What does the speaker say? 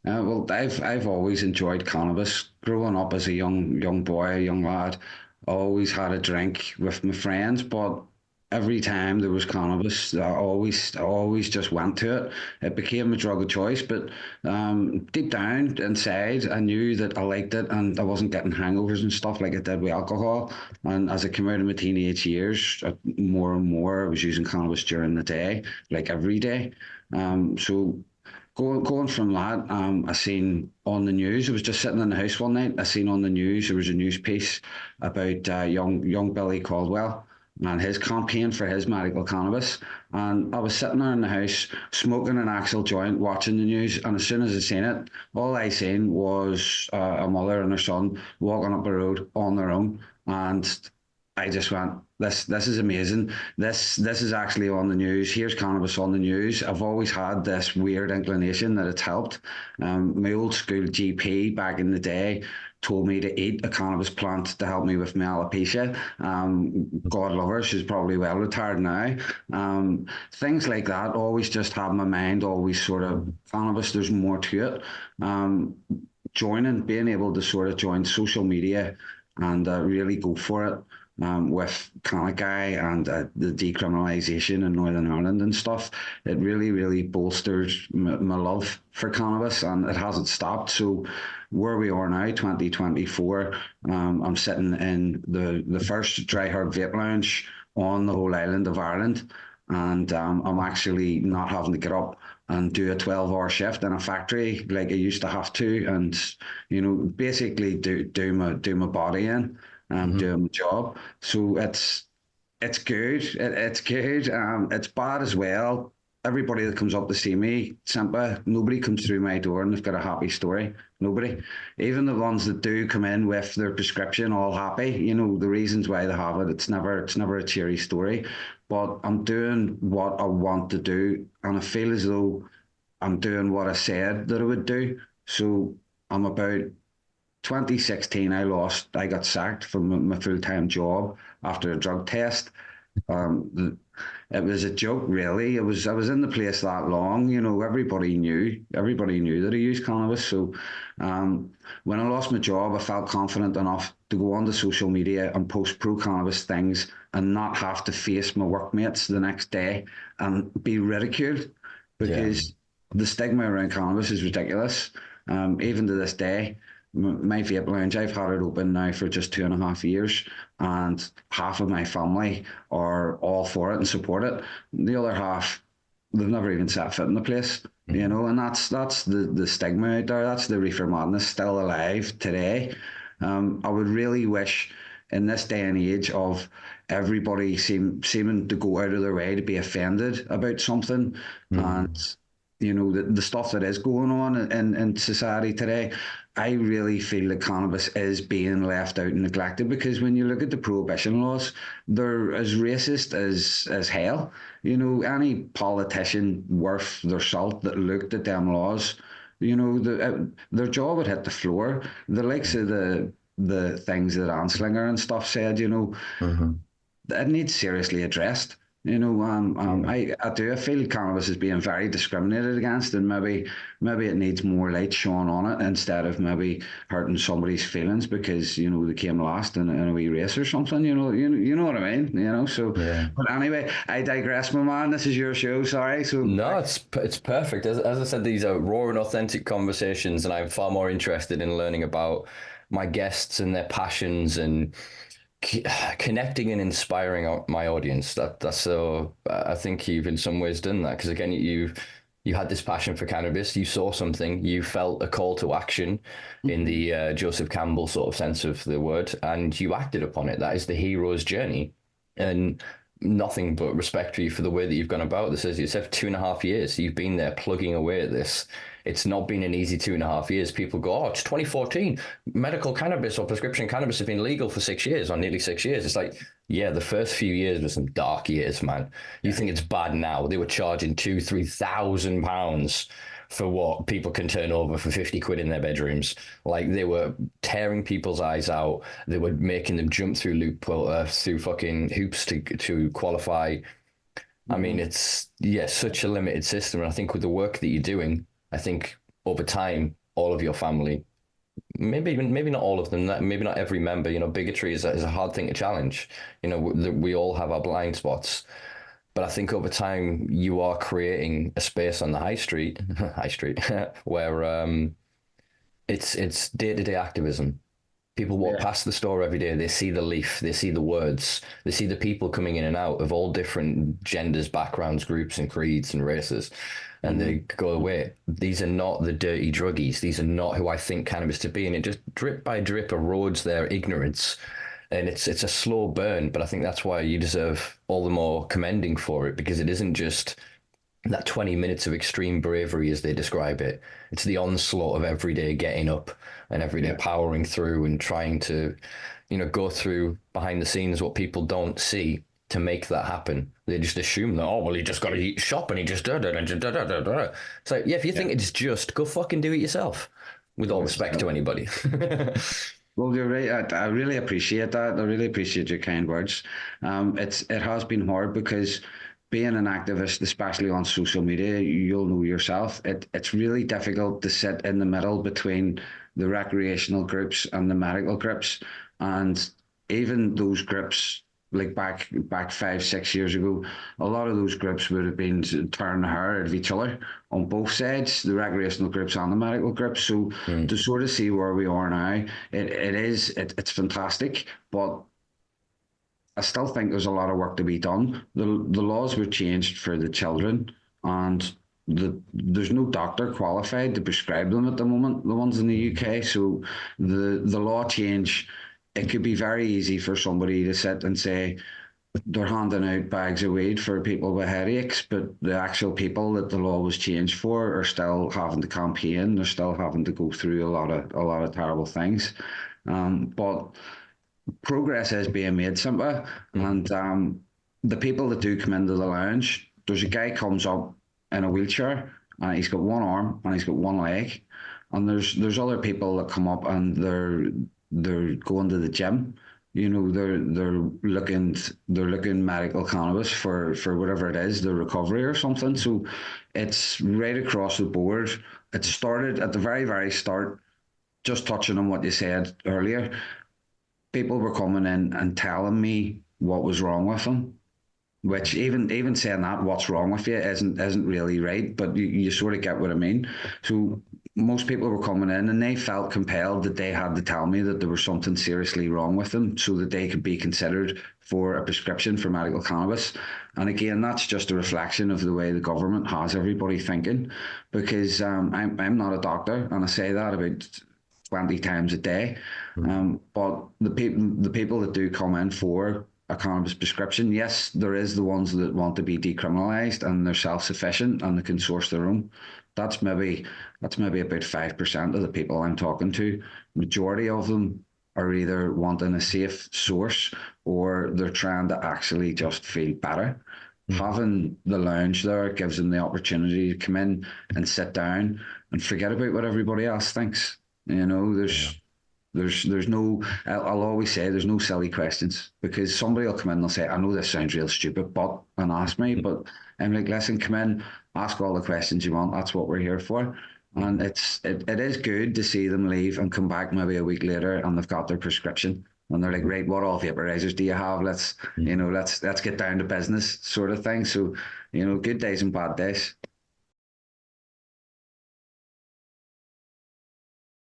Well, I've always enjoyed cannabis. Growing up as a young boy, a young lad, I always had a drink with my friends, but every time there was cannabis, I always just went to it. It became a drug of choice, but deep down inside, I knew that I liked it, and I wasn't getting hangovers and stuff like I did with alcohol. And as I came out of my teenage years, more and more, I was using cannabis during the day, like every day. So. Going from that, I seen on the news. I was just sitting in the house one night. I seen on the news there was a news piece about young Billy Caldwell and his campaign for his medical cannabis. And I was sitting there in the house smoking an Axel joint, watching the news. And as soon as I seen it, all I seen was a mother and her son walking up the road on their own. And I just went, this is amazing. This is actually on the news. Here's cannabis on the news. I've always had this weird inclination that it's helped. My old school GP back in the day told me to eat a cannabis plant to help me with my alopecia. God love her, she's probably well retired now. Things like that always just have my mind always sort of cannabis. There's more to it. Being able to sort of join social media and really go for it with NICannaGuy and the decriminalisation in Northern Ireland and stuff, it really, really bolstered my love for cannabis, and it hasn't stopped. So where we are now, 2024, I'm sitting in the first dry herb vape lounge on the whole island of Ireland, and I'm actually not having to get up and do a 12-hour shift in a factory like I used to have to, and basically do my body in, doing my job. So it's good. It's good. It's bad as well. Everybody that comes up to see me, Simpa, nobody comes through my door and they've got a happy story. Nobody. Even the ones that do come in with their prescription all happy, the reasons why they have it, it's never a cheery story. But I'm doing what I want to do, and I feel as though I'm doing what I said that I would do. So I'm about 2016, I got sacked from my full-time job after a drug test. Um, it was a joke, really. I was in the place that long. Everybody knew that I used cannabis. So when I lost my job, I felt confident enough to go onto social media and post pro cannabis things and not have to face my workmates the next day and be ridiculed, Yeah. because the stigma around cannabis is ridiculous. Even to this day, my vape lounge, I've had it open now for just 2.5 years, and half of my family are all for it and support it. The other half, they've never even set foot in the place, and that's the stigma out there. That's the reefer madness still alive today. I would really wish in this day and age of everybody seeming to go out of their way to be offended about something, and the stuff that is going on in society today, I really feel that cannabis is being left out and neglected, because when you look at the prohibition laws, they're as racist as hell. Any politician worth their salt that looked at them laws, their jaw would hit the floor. The likes of the things that Anslinger and stuff said, Mm-hmm. it needs seriously addressed. Yeah. I do. I feel cannabis is being very discriminated against, and maybe it needs more light shone on it instead of maybe hurting somebody's feelings because they came last in a wee race or something. You know what I mean. So, Yeah. but anyway, I digress, my man. This is your show. Sorry. So, No, it's perfect. As I said, these are raw and authentic conversations, and I'm far more interested in learning about my guests and their passions and connecting and inspiring my audience. That's so. I think you've in some ways done that because again, you had this passion for cannabis. You saw something. You felt a call to action in the Joseph Campbell sort of sense of the word, and you acted upon it. That is the hero's journey, and nothing but respect for you for the way that you've gone about this. As you said, 2.5 years, you've been there plugging away at this. It's not been an easy 2.5 years. People go, oh, it's 2014. Medical cannabis or prescription cannabis have been legal for 6 years or nearly 6 years. It's like, yeah, the first few years were some dark years, man. You think it's bad now. They were charging £2,000-3,000 for what people can turn over for 50 quid in their bedrooms. Like they were tearing people's eyes out. They were making them jump through through fucking hoops to qualify. I mean, it's such a limited system. And I think with the work that you're doing, I think over time, all of your family, maybe not all of them, maybe not every member, bigotry is a hard thing to challenge. We all have our blind spots. But I think over time you are creating a space on the high street, high street, where it's day-to-day activism. People walk Yeah. past the store every day. They see the leaf. They see the words. They see the people coming in and out of all different genders, backgrounds, groups, and creeds and races. And they Hmm. go away. These are not the dirty druggies. These are not who I think cannabis to be. And it just drip by drip erodes their ignorance. And it's a slow burn. But I think that's why you deserve all the more commending for it, because it isn't just that 20 minutes of extreme bravery as they describe it. It's the onslaught of every day getting up and every day Yeah. powering through and trying to, go through behind the scenes what people don't see to make that happen. They just assume that, oh, well, he just got to eat shop and he just da da da da da da da. It's like, yeah, if you Yeah. think it's just, go fucking do it yourself. With all respect to anybody. Well, you're right. I really appreciate that. I really appreciate your kind words. It has been hard because being an activist, especially on social media, you'll know yourself. It's really difficult to sit in the middle between the recreational groups and the medical groups, and even those groups. Like back 5, 6 years ago, a lot of those groups would have been tearing the hair out of each other on both sides, the recreational groups and the medical groups. So Mm, to sort of see where we are now, it's fantastic, but I still think there's a lot of work to be done. The laws were changed for the children, and there's no doctor qualified to prescribe them at the moment. The ones in the mm, UK, so the law change. It could be very easy for somebody to sit and say they're handing out bags of weed for people with headaches, but the actual people that the law was changed for are still having to campaign. They're still having to go through a lot of terrible things. But progress is being made, Simpa, mm, and the people that do come into the lounge, there's a guy comes up in a wheelchair and he's got one arm and he's got one leg, and there's other people that come up and they're going to the gym. They're looking medical cannabis for whatever it is, the recovery or something. So it's right across the board. It started at the very, very start, just touching on what you said earlier. People were coming in and telling me what was wrong with them. Which even saying that what's wrong with you isn't really right, but you sort of get what I mean. So most people were coming in and they felt compelled that they had to tell me that there was something seriously wrong with them so that they could be considered for a prescription for medical cannabis. And again, that's just a reflection of the way the government has everybody thinking, because I'm not a doctor and I say that about 20 times a day. mm, But the people that do come in for a cannabis prescription, yes, there is the ones that want to be decriminalised and they're self-sufficient and they can source their own. That's maybe that's maybe about 5% of the people I'm talking to. Majority of them are either wanting a safe source or they're trying to actually just feel better. mm. Having the lounge there gives them the opportunity to come in and sit down and forget about what everybody else thinks. Yeah. There's no. I'll always say there's no silly questions, because somebody will come in and they'll say, "I know this sounds real stupid, but," and ask me, but I'm like, "Listen, come in, ask all the questions you want. That's what we're here for." And Mm, it is good to see them leave and come back maybe a week later and they've got their prescription and they're like, "Right, what all vaporizers do you have? Let's mm. let's get down to business," sort of thing. So, good days and bad days.